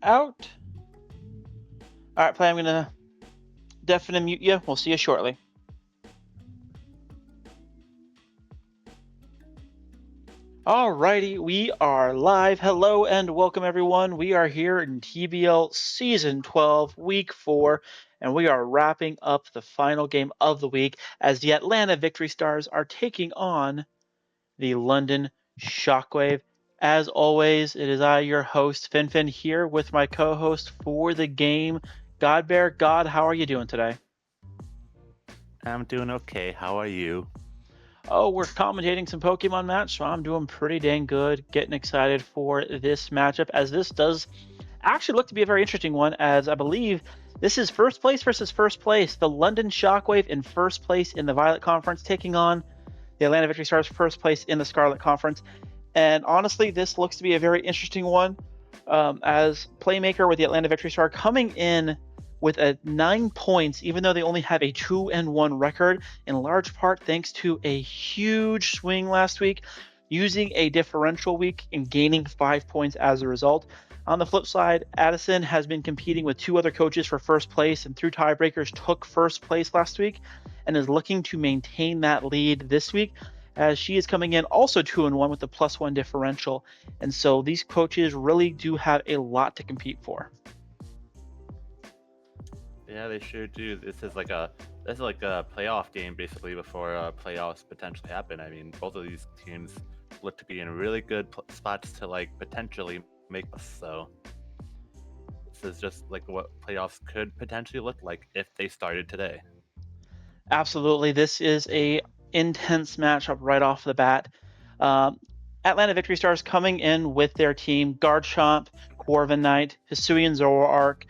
out. All right, play. I'm gonna deafen and mute you. We'll see you shortly. Alrighty, we are live. Hello and welcome everyone. We are here in TBL Season 12, Week 4, and we are wrapping up the final game of the week as the Atlanta Victory Stars are taking on the London Shockwave. As always, it is I, your host, Finfin, here with my co-host for the game, Godbear. God, how are you doing today? I'm doing okay. How are you? Oh, we're commentating some Pokemon match, so I'm doing pretty dang good. Getting excited for this matchup, as this does actually look to be a very interesting one, as I believe this is first place versus first place. The London Shockwave in first place in the Violet Conference, taking on the Atlanta Victory Stars first place in the Scarlet Conference. And honestly, this looks to be a very interesting one, as Playmaker with the Atlanta Victory Star coming in with a 9 points, even though they only have a 2-1 record, in large part thanks to a huge swing last week, using a differential week and gaining 5 points as a result. On the flip side, Addison has been competing with two other coaches for first place and through tiebreakers took first place last week and is looking to maintain that lead this week, as she is coming in also 2-1 with a +1 differential. And so these coaches really do have a lot to compete for. Yeah, they sure do. This is like a playoff game basically before playoffs potentially happen. I mean, both of these teams look to be in really good spots to like potentially make us. So this is just like what playoffs could potentially look like if they started today. Absolutely, this is a intense matchup right off the bat. Atlanta Victory Stars coming in with their team: Garchomp, Corviknight, Hisuian Zoroark,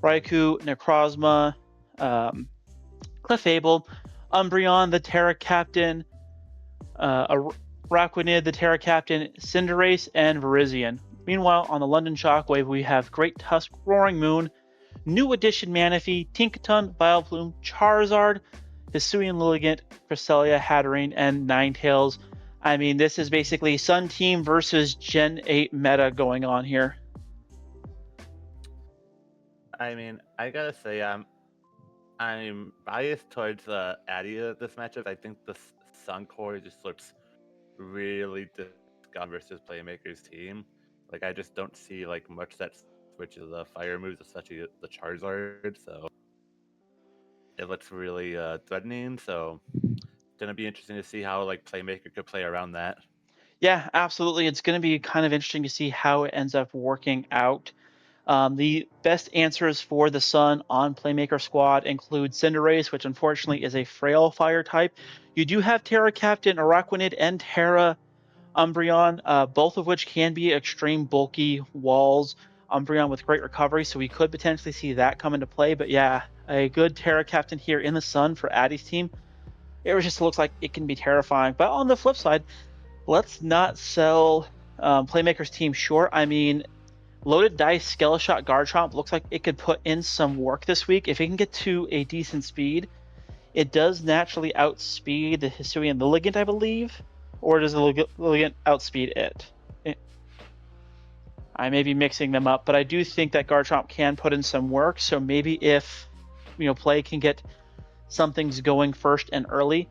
Raikou, Necrozma, Clefable, Umbreon, the Terra Captain, Araquanid, the Terra Captain, Cinderace, and Virizion. Meanwhile, on the London Shockwave, we have Great Tusk, Roaring Moon, New Edition Manaphy, Tinkaton, Vileplume, Charizard, Hisuian Lilligant, Cresselia, Hatterene, and Ninetales. I mean, this is basically Sun Team versus Gen 8 meta going on here. I mean, I gotta say, I'm biased towards Addy this matchup. I think the Sun Core just looks really disgusting versus Playmaker's team. Like I just don't see like much that switches the fire moves, especially the Charizard. So it looks really threatening. So it's gonna be interesting to see how like Playmaker could play around that. Yeah, absolutely. It's going to be kind of interesting to see how it ends up working out. The best answers for the Sun on Playmaker Squad include Cinderace, which unfortunately is a frail fire type. You do have Terra Captain, Araquanid, and Terra Umbreon, both of which can be extreme bulky walls. Umbreon with great recovery, so we could potentially see that come into play. But yeah, a good Terra Captain here in the Sun for Addy's team. It just looks like it can be terrifying. But on the flip side, let's not sell Playmaker's team short. I mean, Loaded Dice Scale Shot Garchomp looks like it could put in some work this week. If it can get to a decent speed, it does naturally outspeed the Hisuian Lilligant, I believe. Or does the Lilligant outspeed it? I may be mixing them up, but I do think that Garchomp can put in some work. So maybe if play can get some things going first and early,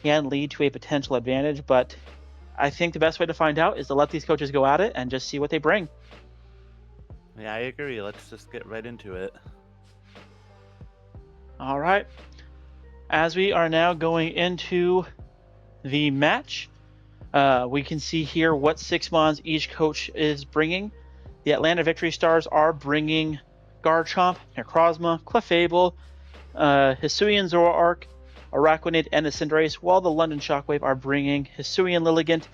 can lead to a potential advantage. But I think the best way to find out is to let these coaches go at it and just see what they bring. Yeah, I agree. Let's just get right into it. All right. As we are now going into the match, we can see here what 6 mons each coach is bringing. The Atlanta Victory Stars are bringing Garchomp, Necrozma, Clefable, Hisuian Zoroark, Araquanid, and the Cinderace, while the London Shockwave are bringing Hisuian Lilligant,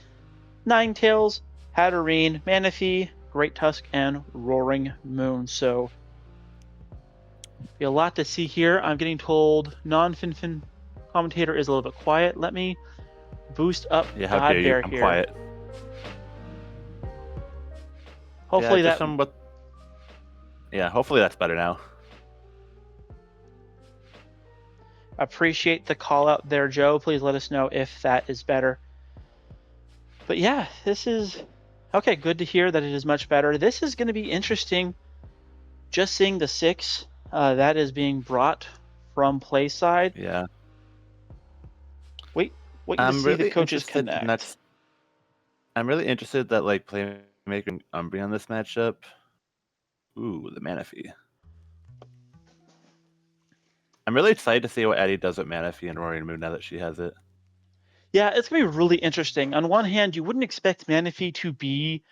Ninetales, Hatterene, Manaphy, Great Tusk, and Roaring Moon. So, be a lot to see here. I'm getting told non-Finfin commentator is a little bit quiet. Let me boost up Godbear I'm here. quiet. Hopefully hopefully that's better now. Appreciate the call out there, Joe. Please let us know if that is better. But yeah, this is okay. Good to hear that it is much better. This is going to be interesting just seeing the 6 that is being brought from play side. Yeah. Wait to I'm see the really coaches interested in connect. that. I'm really interested that like playmaker and Umbreon on this matchup. Ooh, the Manaphy. I'm really excited to see what Addie does with Manaphy and Roaring Moon now that she has it. Yeah, it's gonna be really interesting. On one hand, you wouldn't expect Manaphy to be,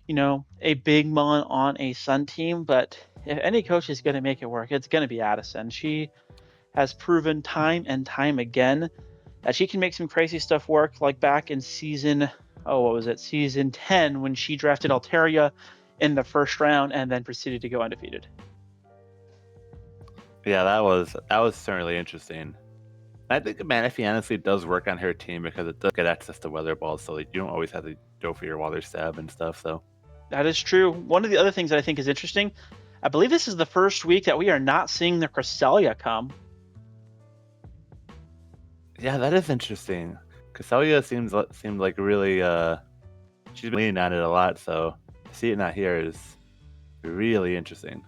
a big mon on a Sun team, but if any coach is gonna make it work, it's gonna be Addison. She has proven time and time again that she can make some crazy stuff work, like back in season 10, when she drafted Altaria in the first round and then proceeded to go undefeated. Yeah, that was certainly interesting. I think Manaphy honestly does work on her team because it does get access to weather balls, so like, you don't always have to go for your water stab and stuff. So That is true. One of the other things that I think is interesting, I believe this is the first week that we are not seeing the Cresselia come. yeah, that is interesting. Cresselia seemed like really she's been leaning on it a lot, so to see it not here is really interesting.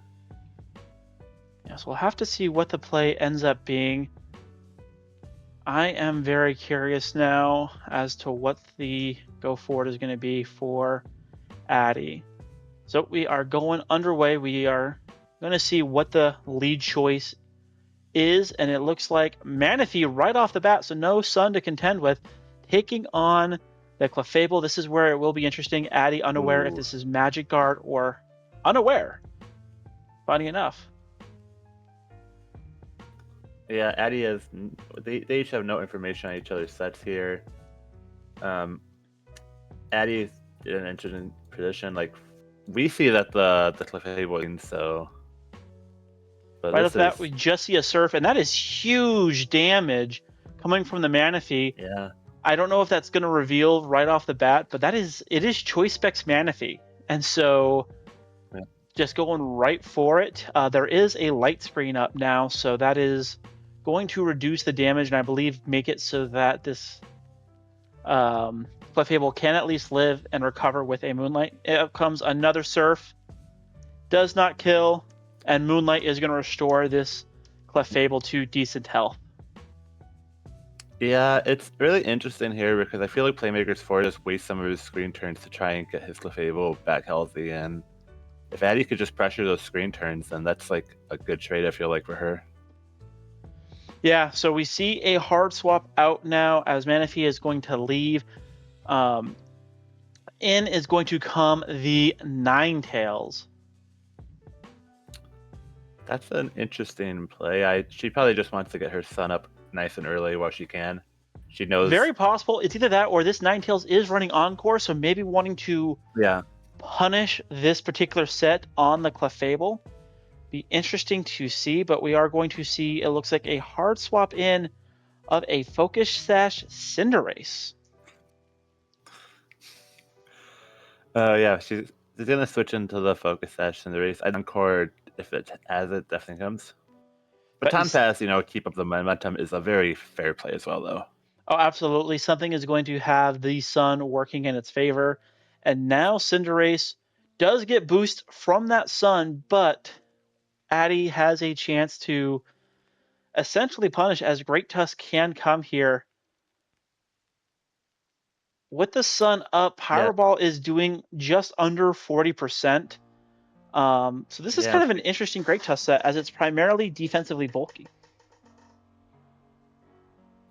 Yes, we'll have to see what the play ends up being. I am very curious now as to what the go forward is going to be for Addy. So we are going underway. We are going to see what the lead choice is, and it looks like Manaphy right off the bat, so no Sun to contend with, taking on the Clefable. This is where it will be interesting. Addy unaware if this is Magic Guard or unaware. Funny enough. Yeah, Addy has. They each have no information on each other's sets here. Addy's in an interesting position. Like we see that the Clefable wins, so. But Right this off the bat, is we just see a Surf, and that is huge damage coming from the Manaphy. yeah. I don't know if that's going to reveal right off the bat, but it is Choice Specs Manaphy, and so just going right for it. There is a light screen up now, so that is going to reduce the damage, and I believe make it so that this Clefable can at least live and recover with a Moonlight. Up comes another Surf, does not kill, and Moonlight is going to restore this Clefable to decent health. Yeah, it's really interesting here because I feel like Playmaker's 4 just waste some of his screen turns to try and get his Clefable back healthy, and if Addy could just pressure those screen turns, then that's like a good trade, I feel like, for her. Yeah, so we see a hard swap out now as Manaphy is going to leave. In is going to come the Ninetales. That's an interesting play. She probably just wants to get her Sun up nice and early while she can. She knows. Very possible. It's either that or this Ninetales is running Encore, so maybe wanting to punish this particular set on the Clefable. Be interesting to see, but we are going to see, it looks like a hard swap in of a Focus Sash Cinderace. Yeah, she's gonna switch into the Focus Sash in the race. I Encore if it has it definitely comes. But Time Pass, keep up the momentum is a very fair play as well, though. Oh, absolutely. Something is going to have the Sun working in its favor. And now Cinderace does get boost from that Sun, but Addy has a chance to essentially punish as Great Tusk can come here. With the Sun up, Powerball is doing just under 40%. So this is kind of an interesting Great Tusk set as it's primarily defensively bulky.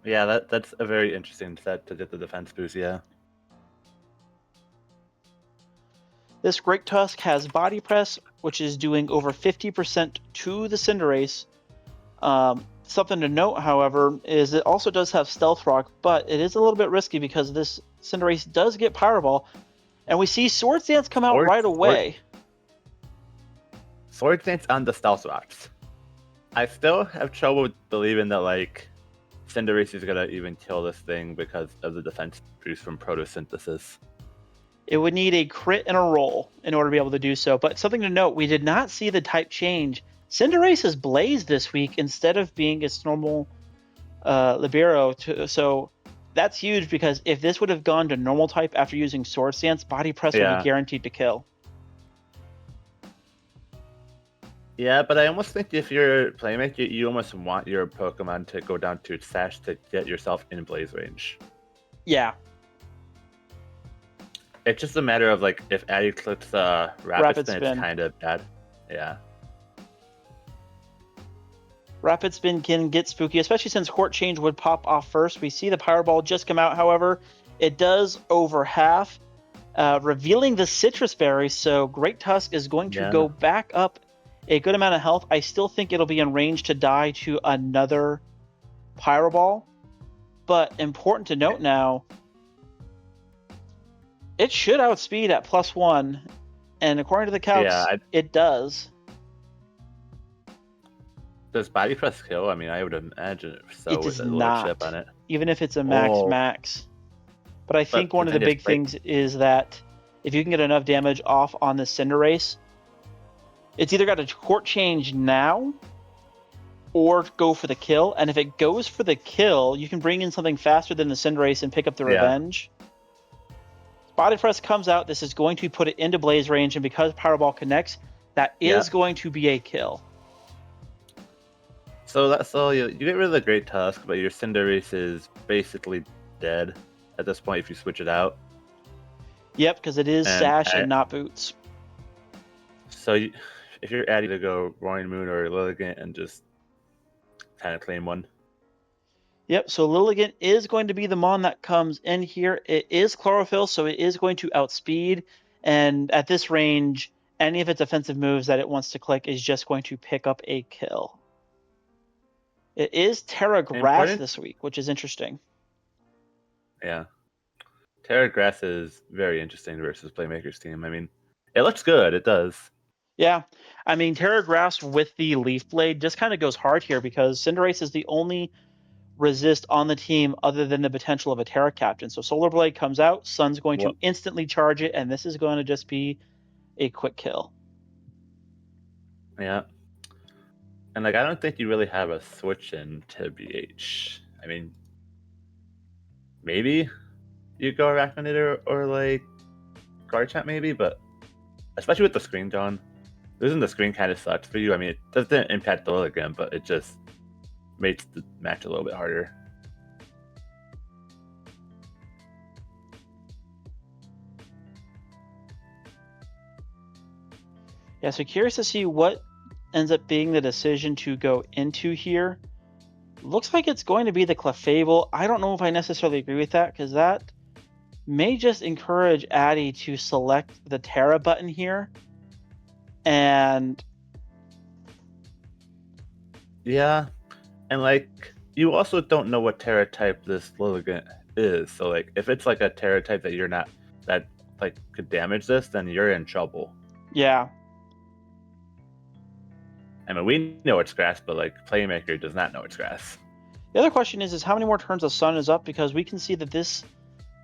Yeah, that's a very interesting set to get the defense boost, yeah. This Great Tusk has Body Press, which is doing over 50% to the Cinderace. Something to note, however, is it also does have Stealth Rock, but it is a little bit risky because this Cinderace does get Powerball, and we see Swords Dance come out right away. Swords Dance on the Stealth Rocks. I still have trouble believing that, like, Cinderace is going to even kill this thing because of the defense boost from Photosynthesis. It would need a crit and a roll in order to be able to do so, but something to note, we did not see the type change. Cinderace has Blaze this week instead of being its normal Libero, so that's huge because if this would have gone to normal type after using Swords Dance, Body Press would be guaranteed to kill. Yeah, but I almost think if you're Playmaker, you almost want your Pokemon to go down to its sash to get yourself in blaze range. Yeah. It's just a matter of like if Addy clicks Rapid Spin, it's kind of bad. Yeah. Rapid Spin can get spooky, especially since Court Change would pop off first. We see the Power Ball just come out, however. It does over half, revealing the Citrus Berry, so Great Tusk is going to go back up a good amount of health. I still think it'll be in range to die to another Pyro Ball, but important to note now, it should outspeed at +1, and according to the calcs, it does. Does Body Press kill? I mean, I would imagine so. It does not, chip on it. Even if it's a max. But I think one of the big things is that if you can get enough damage off on the Cinderace, it's either got to Court Change now or go for the kill. And if it goes for the kill, you can bring in something faster than the Cinderace and pick up the Revenge. Body Press comes out. This is going to put it into blaze range, and because Power Ball connects, that is going to be a kill. So you get rid of the Great Tusk, but your Cinderace is basically dead at this point if you switch it out. Yep, because it is Sash and not Boots. So if you're adding to go Roaring Moon or Lilligant and just kind of claim one. Yep, so Lilligant is going to be the Mon that comes in here. It is Chlorophyll, so it is going to outspeed. And at this range, any of its offensive moves that it wants to click is just going to pick up a kill. It is Terra Grass this week, which is interesting. Yeah. Terra Grass is very interesting versus Playmaker's team. I mean, it looks good. It does. Yeah. I mean, Terra Grass with the Leaf Blade just kind of goes hard here because Cinderace is the only resist on the team other than the potential of a Terra Captain. So Solar Blade comes out, Sun's going to instantly charge it, and this is going to just be a quick kill. Yeah. And like, I don't think you really have a switch in to BH. I mean, maybe you go Arachnidator or like Garchomp maybe, but especially with the screen, John, losing the screen kind of sucks for you. I mean, it doesn't impact the Lilligant, but it just makes the match a little bit harder. Yeah, so curious to see what ends up being the decision to go into here. Looks like it's going to be the Clefable. I don't know if I necessarily agree with that, because that may just encourage Addy to select the Terra button here. And yeah, and like, you also don't know what Terra type this Lilligant is. So like, if it's like a Terra type that you're not, that like could damage this, then you're in trouble. Yeah. I mean, we know it's grass, but like Playmaker does not know it's grass. The other question is how many more turns the Sun is up, because we can see that this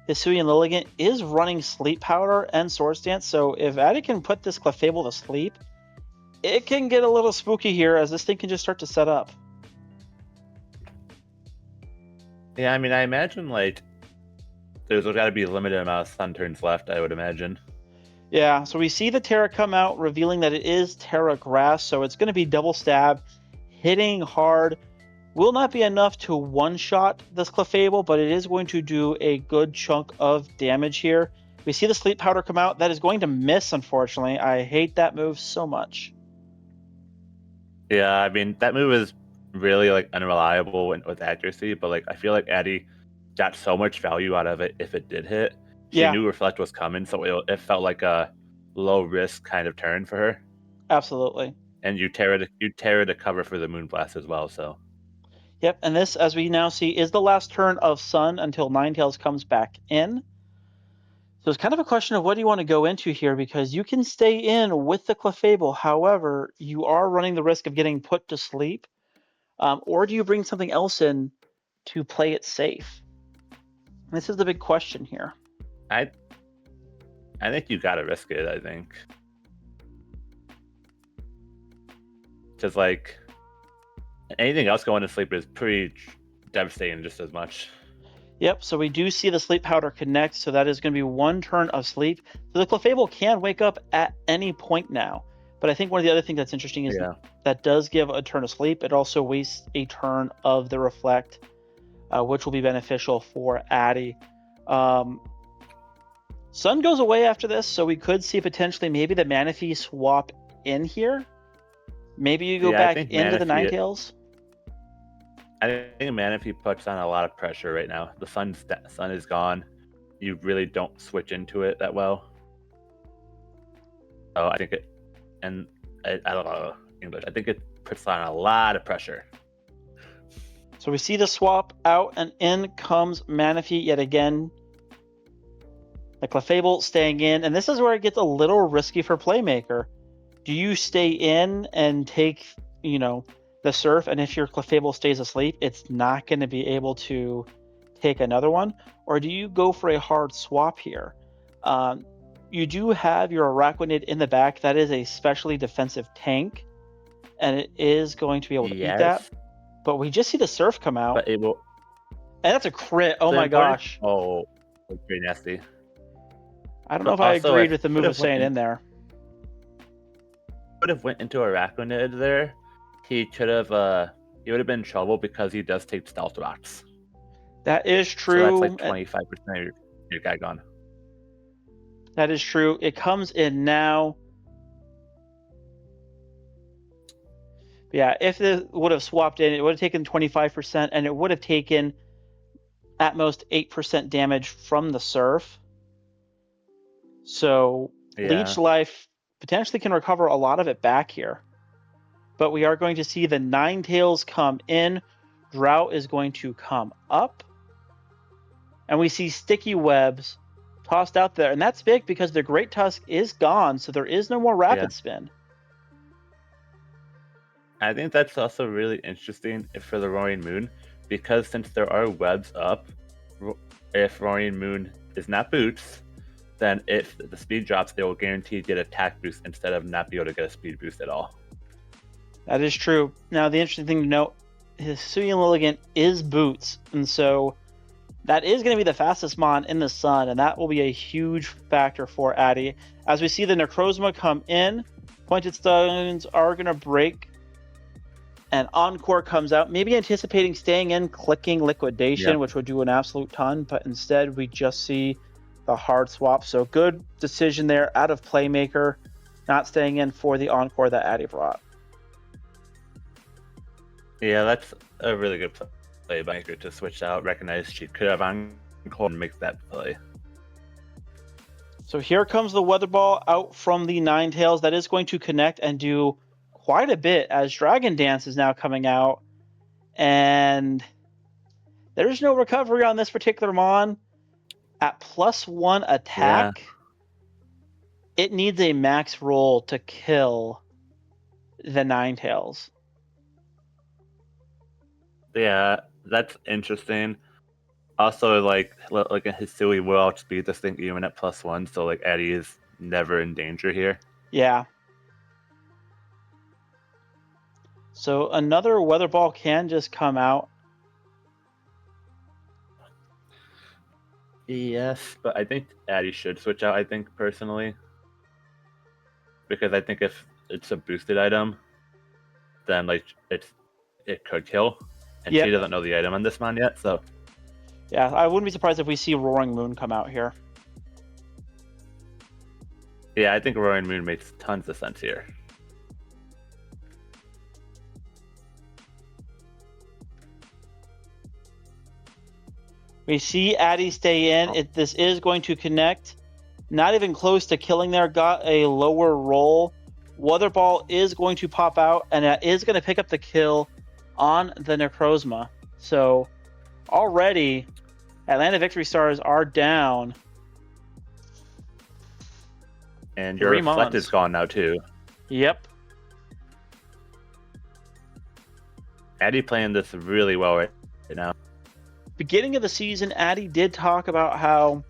Hisuian Lilligant is running Sleep Powder and Swords Dance. So if Addy can put this Clefable to sleep, it can get a little spooky here as this thing can just start to set up. Yeah, I mean, I imagine like there's got to be a limited amount of Sun turns left, I would imagine. Yeah, so we see the Terra come out, revealing that it is Terra Grass, so it's going to be double stab, hitting hard. Will not be enough to one-shot this Clefable, but it is going to do a good chunk of damage here. We see the Sleep Powder come out. That is going to miss, unfortunately. I hate that move so much. Yeah, I mean, that move is really like unreliable with accuracy, but like I feel like Addy got so much value out of it if it did hit. She knew Reflect was coming, so it felt like a low risk kind of turn for her. Absolutely. And you Terra to cover for the Moonblast as well, so. Yep, and this, as we now see, is the last turn of Sun until Ninetales comes back in. So it's kind of a question of what do you want to go into here, because you can stay in with the Clefable. However, you are running the risk of getting put to sleep. Or do you bring something else in to play it safe? This is the big question here. I think you gotta risk it, I think. Just like anything else going to sleep is pretty devastating just as much. Yep, so we do see the Sleep Powder connect, so that is going to be one turn of sleep. So the Clefable can wake up at any point now. But I think one of the other things that's interesting is that does give a turn of sleep. It also wastes a turn of the reflect, which will be beneficial for Addy. Sun goes away after this, so we could see potentially maybe the Manaphy swap in here. Maybe you go back into the Ninetales. I think Manaphy puts on a lot of pressure right now. The sun is gone. You really don't switch into it that well. So I think it, and I don't know English. I think it puts on a lot of pressure. So we see the swap out, and in comes Manaphy yet again. The Clefable staying in, and this is where it gets a little risky for Playmaker. Do you stay in and take, the Surf, and if your Clefable stays asleep, it's not going to be able to take another one? Or do you go for a hard swap here? You do have your Araquanid in the back. That is a specially defensive tank, and it is going to be able to beat that. But we just see the Surf come out. But it will... And that's a crit. Oh my gosh. Oh, it's very nasty. I don't know if I agreed with the move of staying in there. Would have went into Araquanid there. He would have been in trouble because he does take Stealth Rocks. That is true. So that's like 25% of your guy gone. That is true. It comes in now. Yeah, if it would have swapped in, it would have taken 25%, and it would have taken at most 8% damage from the Surf. So Leech Life potentially can recover a lot of it back here. But we are going to see the Ninetales come in. Drought is going to come up. And we see Sticky Webs tossed out there. And that's big because the Great Tusk is gone, so there is no more Rapid Spin. I think that's also really interesting for the Roaring Moon, because since there are webs up, if Roaring Moon is not boots, then if the speed drops, they will guarantee get attack boost instead of not be able to get a speed boost at all. That is true. Now, the interesting thing to note, Hisuian Lilligant is boots, and so that is going to be the fastest mon in the sun, and that will be a huge factor for Addy. As we see the Necrozma come in, Pointed Stones are going to break, and Encore comes out, maybe anticipating staying in, clicking Liquidation, which would do an absolute ton, but instead we just see the hard swap. So good decision there out of Playmaker, not staying in for the Encore that Addy brought. Yeah, that's a really good play by Maker to switch out, recognize she could have Encore and make that play. So here comes the Weather Ball out from the Ninetales. That is going to connect and do quite a bit, as Dragon Dance is now coming out. And there's no recovery on this particular mon. At +1 attack, it needs a max roll to kill the Ninetales. Yeah, that's interesting. Also, like a Hisui will outspeed this thing even at +1, so like Addy is never in danger here. Yeah. So another Weather Ball can just come out. Yes, but I think Addy should switch out, I think, personally. Because I think if it's a boosted item, then like it could kill. And she doesn't know the item on this mon yet, so. Yeah, I wouldn't be surprised if we see Roaring Moon come out here. Yeah, I think Roaring Moon makes tons of sense here. We see Addy stay in. This is going to connect. Not even close to killing there. Got a lower roll. Weather Ball is going to pop out, and that is going to pick up the kill on the Necrozma. So already Atlanta Victory Stars are down. And your Reflect is gone now too. Yep. Addy playing this really well right now. Beginning of the season, Addy did talk about how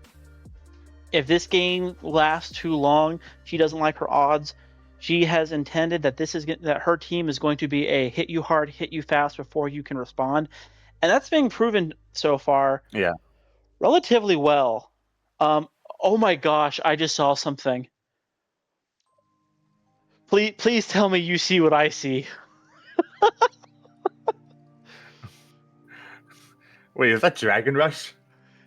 if this game lasts too long, she doesn't like her odds. She has intended that that her team is going to be a hit you hard, hit you fast before you can respond, and that's being proven so far. Yeah, relatively well. Oh my gosh! I just saw something. Please tell me you see what I see. Wait, is that Dragon Rush?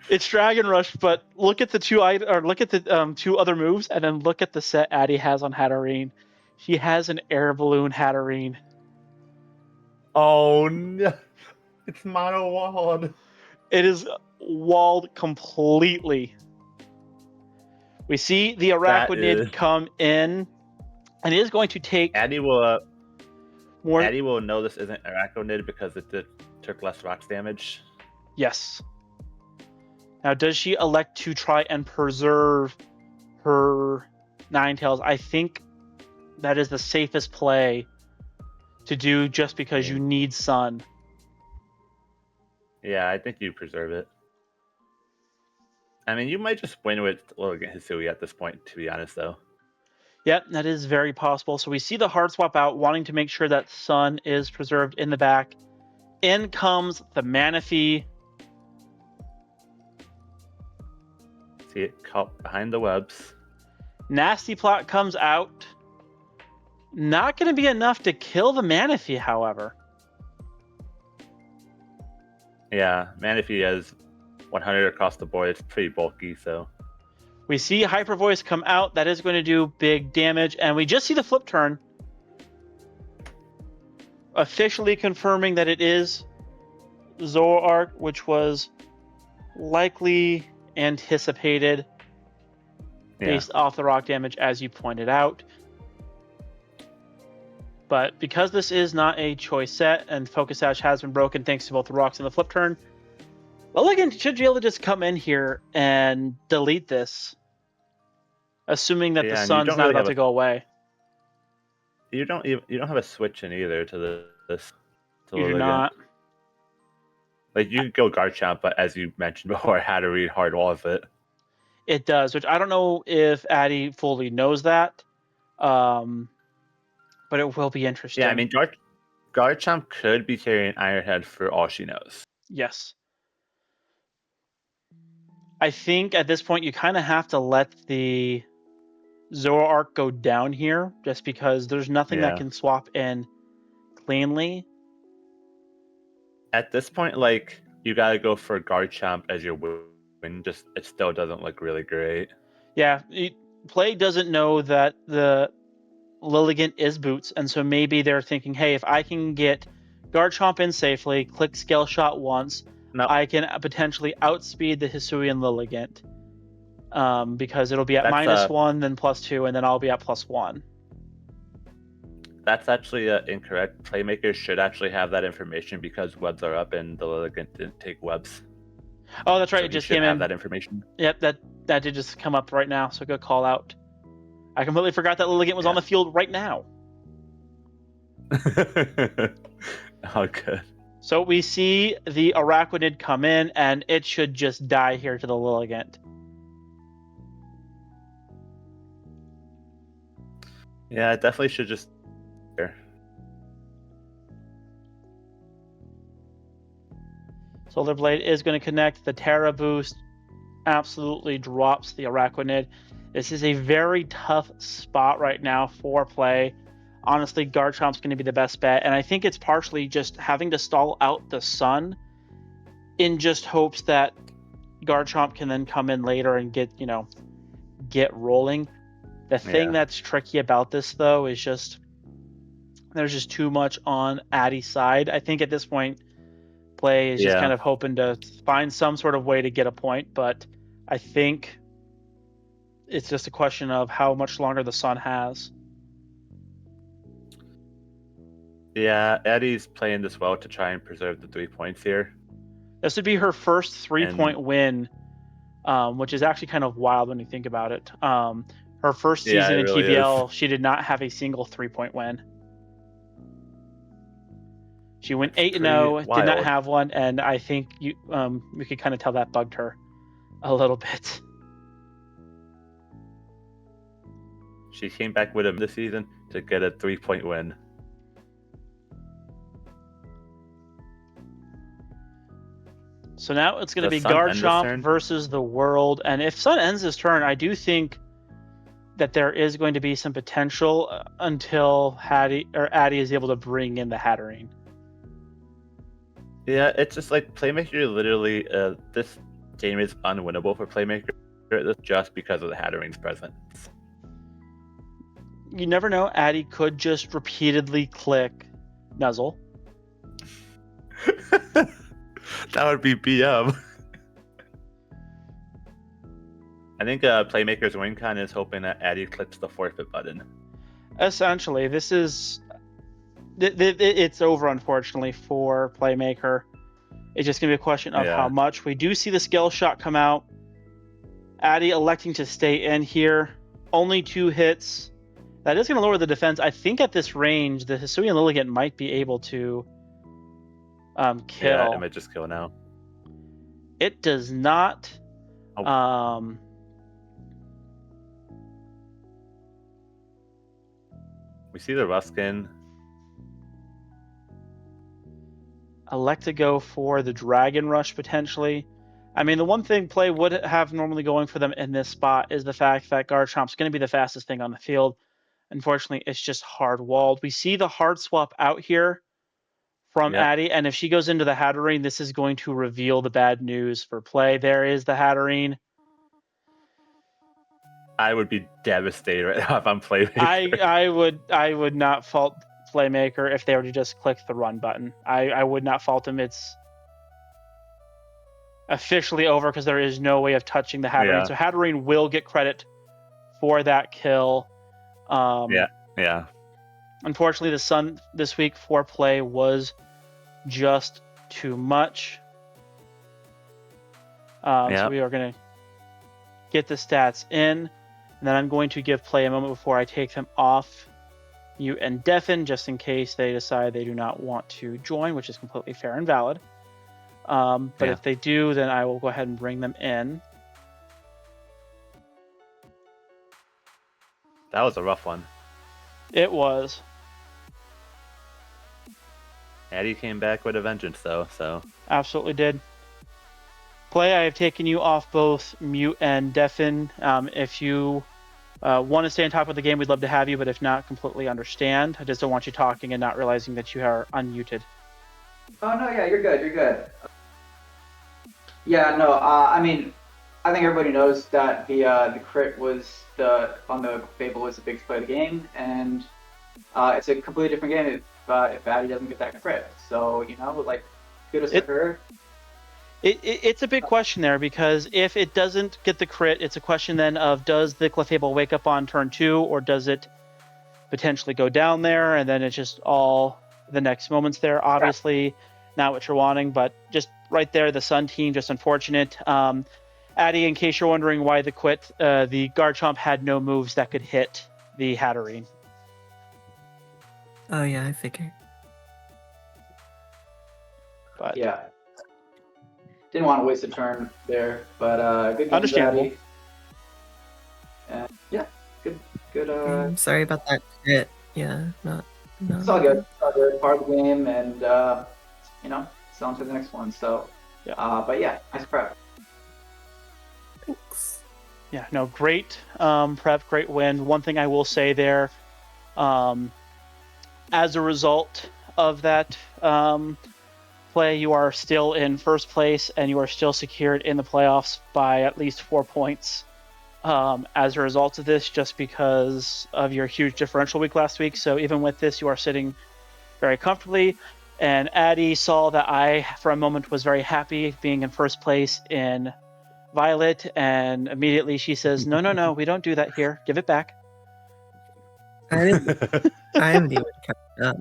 It's Dragon Rush, but look at the two other moves, and then look at the set Addy has on Hatterene. She has an air balloon Hatterene. Oh no, it's mono walled. It is walled completely. We see the Arachnid come in, and it is going to take. Addy will more. Addy will know this isn't Arachnid because it took less rocks damage. Yes. Now, does she elect to try and preserve her Ninetales? I think that is the safest play to do, just because you need Sun. Yeah, I think you preserve it. I mean, you might just win with Lilligant Hisui at this point, to be honest, though. Yep, that is very possible. So we see the hard swap out, wanting to make sure that Sun is preserved in the back. In comes the Manaphy. See it caught behind the webs. Nasty Plot comes out. Not going to be enough to kill the Manaphy, however. Yeah, Manaphy has 100 across the board. It's pretty bulky, so. We see Hyper Voice come out. That is going to do big damage. And we just see the flip turn. Officially confirming that it is Zoroark, which was likely anticipated based off the rock damage, as you pointed out. But because this is not a choice set and Focus Sash has been broken thanks to both the rocks and the flip turn, Lilligant should be able to just come in here and delete this, assuming that the Sun's not about to go away. You don't have a switch in either to this. To you do not. Like, you can go Garchomp, but as you mentioned before, Hatterene hard walls it. It does, which I don't know if Addy fully knows that. But it will be interesting. Yeah, I mean, Garchomp could be carrying Iron Head for all she knows. Yes. I think at this point you kind of have to let the Zoroark go down here, just because there's nothing that can swap in cleanly. At this point, like, you gotta go for Garchomp as your win. Just, it still doesn't look really great. Yeah, Play doesn't know that the Lilligant is Boots, and so maybe they're thinking, hey, if I can get Garchomp in safely, click Scale Shot once, I can potentially outspeed the Hisui and Lilligant, because it'll be at -1, then +2, and then I'll be at +1. That's actually incorrect. Playmakers should actually have that information because webs are up and the Lilligant didn't take webs. Oh, that's right. So it just came in. Have that information. Yep, that did just come up right now. So good call out. I completely forgot that Lilligant was on the field right now. Oh, good. So we see the Arachnid come in, and it should just die here to the Lilligant. Yeah, it definitely should just. Solar Blade is going to connect. The Terra Boost absolutely drops the Arachnid. This is a very tough spot right now for Play. Honestly, Garchomp's going to be the best bet, and I think it's partially just having to stall out the Sun in just hopes that Garchomp can then come in later and get rolling. The thing that's tricky about this, though, is just there's just too much on Addy's side. I think at this point, Play is just kind of hoping to find some sort of way to get a point, but I think it's just a question of how much longer the Sun has. Yeah, Addy's playing this well to try and preserve the 3 points here. This would be her first 3-point win, which is actually kind of wild when you think about it. Her first season in TBL, she did not have a single 3-point win. She went 8-0, did not have one, and I think we could kind of tell that bugged her a little bit. She came back with him this season to get a 3-point win. So now it's going to be Garchomp versus the World, and if Sun ends this turn, I do think that there is going to be some potential until Addy is able to bring in the Hatterene. Yeah, it's just like Playmaker literally, this game is unwinnable for Playmaker just because of the Hatterene's presence. You never know, Addy could just repeatedly click Nuzzle. That would be BM. I think Playmaker's win con is hoping that Addy clicks the forfeit button. Essentially, this is... it's over, unfortunately, for Playmaker. It's just going to be a question of how much. We do see the skill shot come out. Addy electing to stay in here. Only 2 hits. That is going to lower the defense. I think at this range, the Hisuian Lilligant might be able to kill. Yeah, it might just kill now. It does not. Oh. We see the Ruskin. Elect to go for the Dragon Rush, potentially. I mean, the one thing Play would have normally going for them in this spot is the fact that Garchomp's going to be the fastest thing on the field. Unfortunately, it's just hard-walled. We see the hard swap out here from Addy, and if she goes into the Hatterene, this is going to reveal the bad news for Play. There is the Hatterene. I would be devastated right now if I'm Playmaker. I would not fault Playmaker if they were to just click the run button. I would not fault them. It's officially over because there is no way of touching the Hatterene. So Hatterene will get credit for that kill. Yeah. Unfortunately, the Sun this week for Play was just too much. So we are going to get the stats in. And then I'm going to give Play a moment before I take them off mute and deafen, just in case they decide they do not want to join, which is completely fair and valid. But if they do, then I will go ahead and bring them in. That was a rough one. It was. Addy came back with a vengeance, though. So absolutely did. Play, I have taken you off both mute and deafen. If you want to stay on top of the game, we'd love to have you, but if not, completely understand. I just don't want you talking and not realizing that you are unmuted. Oh, no, yeah, you're good, you're good. Yeah, no, I mean, I think everybody knows that the crit was on the Fable was the biggest play of the game, and it's a completely different game if Addy doesn't get that crit. So, you know, like, kudos to her. It's a big question there, because if it doesn't get the crit, it's a question then of, does the Clefable wake up on turn 2, or does it potentially go down there, and then it's just all the next moments there? Obviously, not what you're wanting, but just right there, the Sun team, just unfortunate. Addy, in case you're wondering why the quit, the Garchomp had no moves that could hit the Hatterene. Oh yeah, I figured. But yeah. Didn't want to waste a turn there, but good game, understandable. Addy. And yeah, good. Sorry about that crit. Yeah, no. It's all good. It's all good. Part of the game, and you know, it's on to the next one. So, but yeah, nice prep. Thanks. Yeah, no, great prep, great win. One thing I will say there, as a result of that play, you are still in first place, and you are still secured in the playoffs by at least 4 points as a result of this, just because of your huge differential week last week. So even with this, you are sitting very comfortably. And Addy saw that I, for a moment, was very happy being in first place in Violet, and immediately she says, no, we don't do that here. Give it back. I haven't even kept up.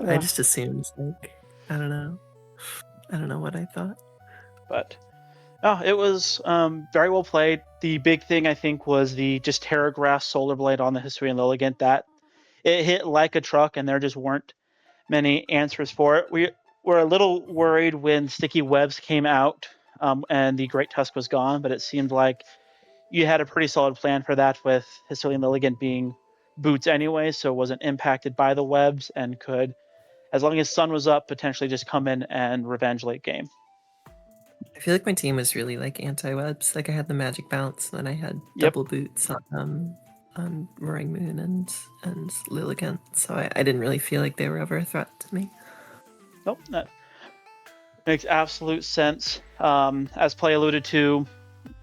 I just assumed, like, I don't know what I thought. But it was very well played. The big thing, I think, was the just Terra Grass Solar Blade on the Hisuian Lilligant. That it hit like a truck, and there just weren't many answers for it. We were a little worried when Sticky Webs came out and the Great Tusk was gone, but it seemed like you had a pretty solid plan for that, with Hisuian Lilligant being boots anyway, so it wasn't impacted by the webs, and could, as long as Sun was up, potentially just come in and revenge late game. I feel like my team was really like anti-webs. Like I had the magic bounce, and then I had Yep. double boots on Roaring Moon and Lilligant. So I didn't really feel like they were ever a threat to me. Nope, that makes absolute sense. As Play alluded to,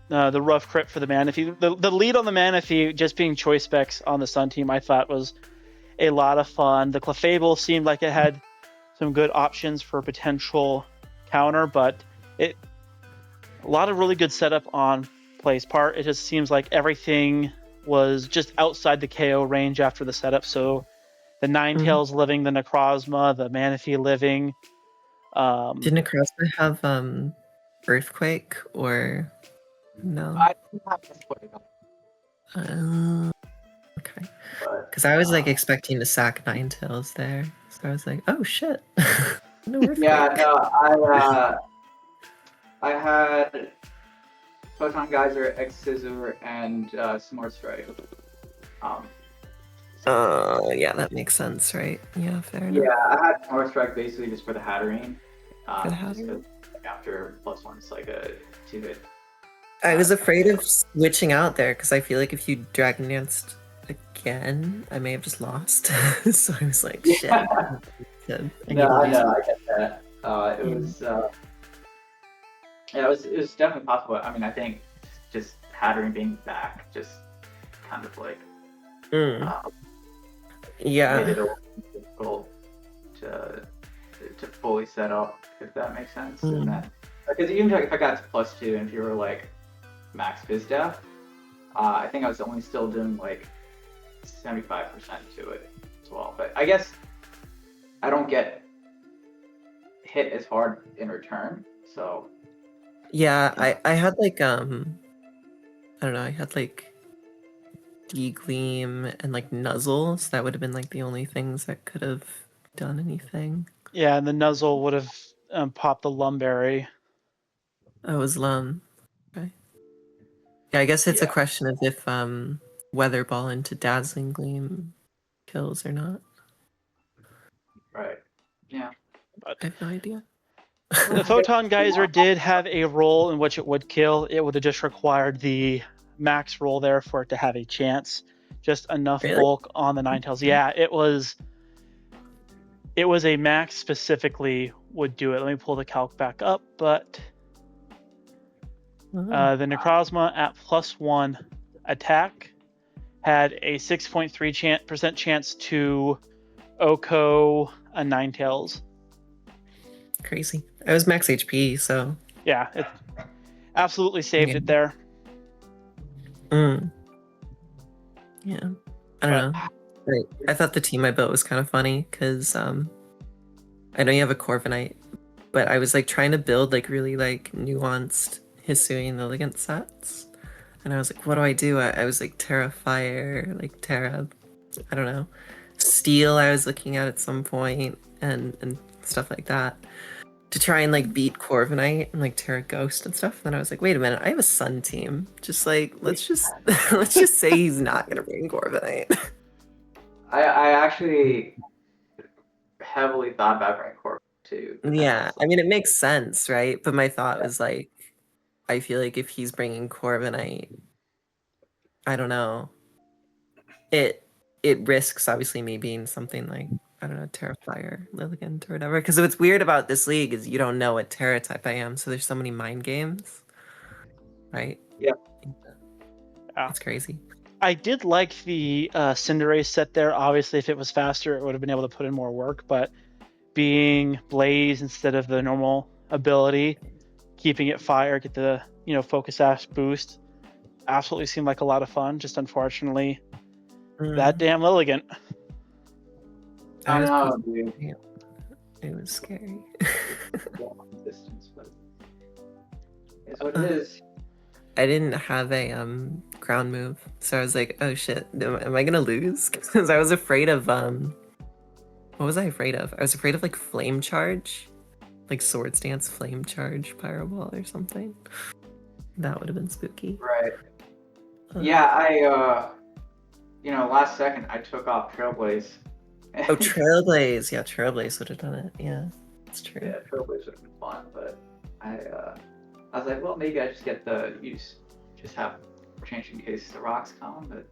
the rough crit for the Manaphy. The lead on the Manaphy just being choice specs on the Sun team, I thought was a lot of fun. The Clefable seemed like it had some good options for potential counter, but a lot of really good setup on Play's part. It just seems like everything was just outside the KO range after the setup. So the Ninetales living, the Necrozma, the Manaphy living. Did Necrozma have Earthquake or no? I didn't have to put it on, Okay. but Because I was like expecting to sack Ninetales there, so I was like, oh shit. No Earthquake. yeah, no, I had Photon Geyser, X Scissor, and Smart Strike. Yeah, that makes sense, right? Yeah, fair enough. Yeah, I had Smart Strike basically just for the Hatterene. For the Just 'cause, Hatterene? after +1, it's like a 2-hit. I was afraid of switching out there because I feel like if you Dragon Danced again, I may have just lost. So I was like, shit. Yeah. I No, I know, I get that. It was, yeah, it was definitely possible. I mean, I think just Hatterene being back just kind of like Yeah. made it a little difficult to fully set up, if that makes sense. And then, because even if I got to +2 and if you were like max BizDef, I think I was only still doing like 75% to it as well. But I guess I don't get hit as hard in return, so Yeah, I had like I don't know, I had like D-Gleam and like Nuzzle, so that would have been like the only things that could have done anything. Yeah, and the Nuzzle would have popped the Lumberry. Oh, it was Lum. Okay. Yeah, I guess it's a Yeah. question of if Weather Ball into Dazzling Gleam kills or not. right. Yeah. I have no idea. The Photon Geyser did have a role in which it would kill. It would have just required the max roll there for it to have a chance. Just enough Really? bulk on the Ninetales. Yeah, it was a max specifically would do it. Let me pull the calc back up, but the Necrozma at +1 attack had a 6.3% chance to Oko a Ninetales. Crazy. I was max HP, so Yeah, it absolutely saved it there. Yeah, I don't know. Right. I thought the team I built was kind of funny because I know you have a Corviknight, but I was like trying to build like really like nuanced Hisuian Lilligant sets, and I was like, what do? I was like Terra Fire, like Terra, I don't know, Steel. I was looking at some point and stuff like that to try and like beat Corviknight and like Terra Ghost and stuff. And then I was like, wait a minute, I have a Sun team. Just like let's just say he's not gonna bring Corviknight. I actually heavily thought about bringing Corviknight too. Yeah, I mean it makes sense, right? But my thought was like, I feel like if he's bringing Corviknight, I don't know. It risks obviously me being something like, I don't know, Terrafire, Lilligant or whatever. Because what's weird about this league is you don't know what Terra type I am, so there's so many mind games, right? Yeah. That's crazy. I did like the Cinderace set there. Obviously, if it was faster, it would have been able to put in more work. But being Blaze instead of the normal ability, keeping it fire, get the focus ash boost, absolutely seemed like a lot of fun. Just unfortunately, that damn Lilligant. I know, dude. It was scary. Distance, but it's what it is. I didn't have a ground move, so I was like, oh shit, am I gonna lose? Because I was afraid of what was I afraid of? I was afraid of like Flame Charge, like Swords Dance Flame Charge Pyro Ball or something. That would have been spooky. Right. Yeah, I last second I took off Trailblaze. Oh, Trailblaze. Yeah, Trailblaze would have done it. Yeah, that's true. Yeah, Trailblaze would have been fun, but I I was like, well, maybe I just get just have change in case the rocks come, but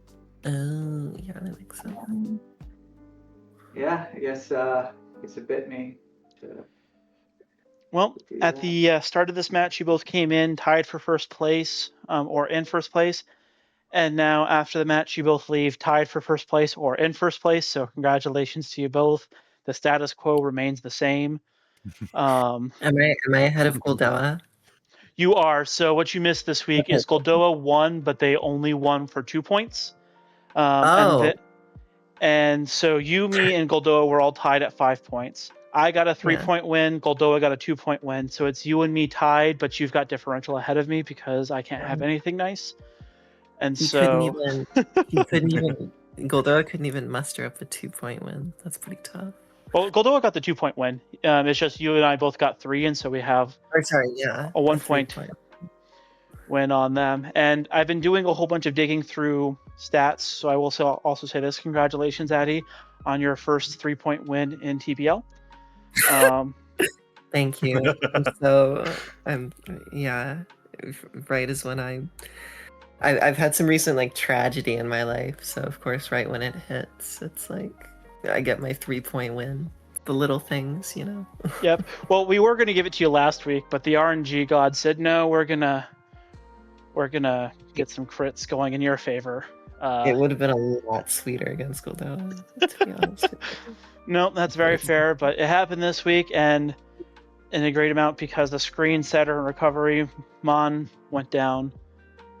Oh, yeah, that makes sense. yeah, I guess it's a bit me to Well, do at that. the start of this match, you both came in tied for first place, or in first place. And now after the match, you both leave tied for first place or in first place. So congratulations to you both. The status quo remains the same. Am I ahead of Goldoa? You are. So what you missed this week Okay. is Goldoa won, but they only won for 2 points. Oh, And so you, me, and Goldoa were all tied at 5 points. I got a 3-point win. Goldoa got a 2-point win. So it's you and me tied, but you've got differential ahead of me because I can't have anything nice. And he so couldn't even Goldoa couldn't even muster up a 2-point win. That's pretty tough. well, Goldoa got the 2-point win. It's just you and I both got 3, and so we have Or sorry, yeah, a 1 3 point win on them. And I've been doing a whole bunch of digging through stats, so I will also say this: congratulations, Addy, on your first 3-point win in TBL. Thank you. I'm yeah, right is when I've had some recent like tragedy in my life, so of course right when it hits, it's like I get my 3-point win. The little things, you know. Yep. Well, we were going to give it to you last week, but the RNG god said no. We're gonna get some crits going in your favor. It would have been a lot sweeter against Goldoa, to be honest. No, that's very fair, but it happened this week, and in a great amount because the screen setter and recovery Mon went down.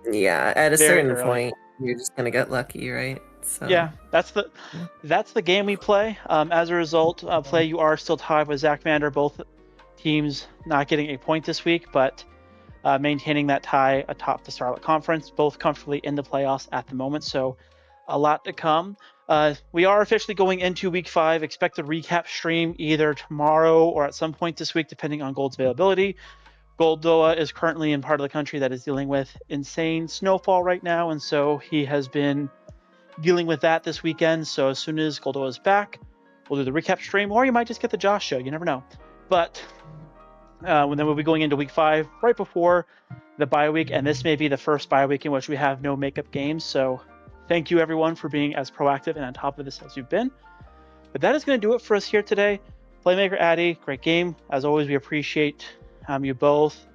Yeah, at a Very certain early. point, you're just gonna get lucky, right? So Yeah, that's the game we play. As a result, you are still tied with Zach Vander. Both teams not getting a point this week, but maintaining that tie atop the Starlet Conference, both comfortably in the playoffs at the moment. So a lot to come. We are officially going into week 5. Expect a recap stream either tomorrow or at some point this week, depending on Gold's availability. Goldoa is currently in part of the country that is dealing with insane snowfall right now, and so he has been dealing with that this weekend. So as soon as Goldoa is back, we'll do the recap stream, or you might just get the Josh show. You never know. But then we'll be going into week 5 right before the bye week, and this may be the first bye week in which we have no makeup games. So thank you everyone for being as proactive and on top of this as you've been. But that is going to do it for us here today. Playmaker Addy, great game. As always, we appreciate you both.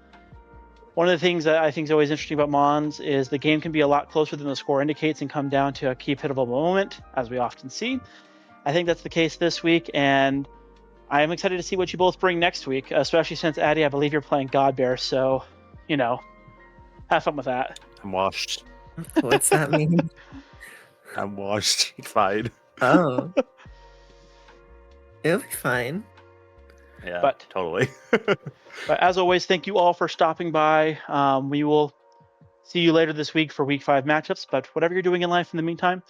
One of the things that I think is always interesting about Mons is the game can be a lot closer than the score indicates and come down to a key pivotal moment, as we often see. I think that's the case this week, and I am excited to see what you both bring next week, especially since, Addy, I believe you're playing Godbear, so, have fun with that. I'm washed. what's that mean? I'm washed. Fine. Oh, it'll be fine. Yeah, But- totally. But as always, thank you all for stopping by. We will see you later this week for week 5 matchups, but whatever you're doing in life in the meantime,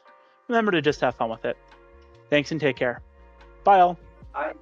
remember to just have fun with it. Thanks and take care. Bye all. I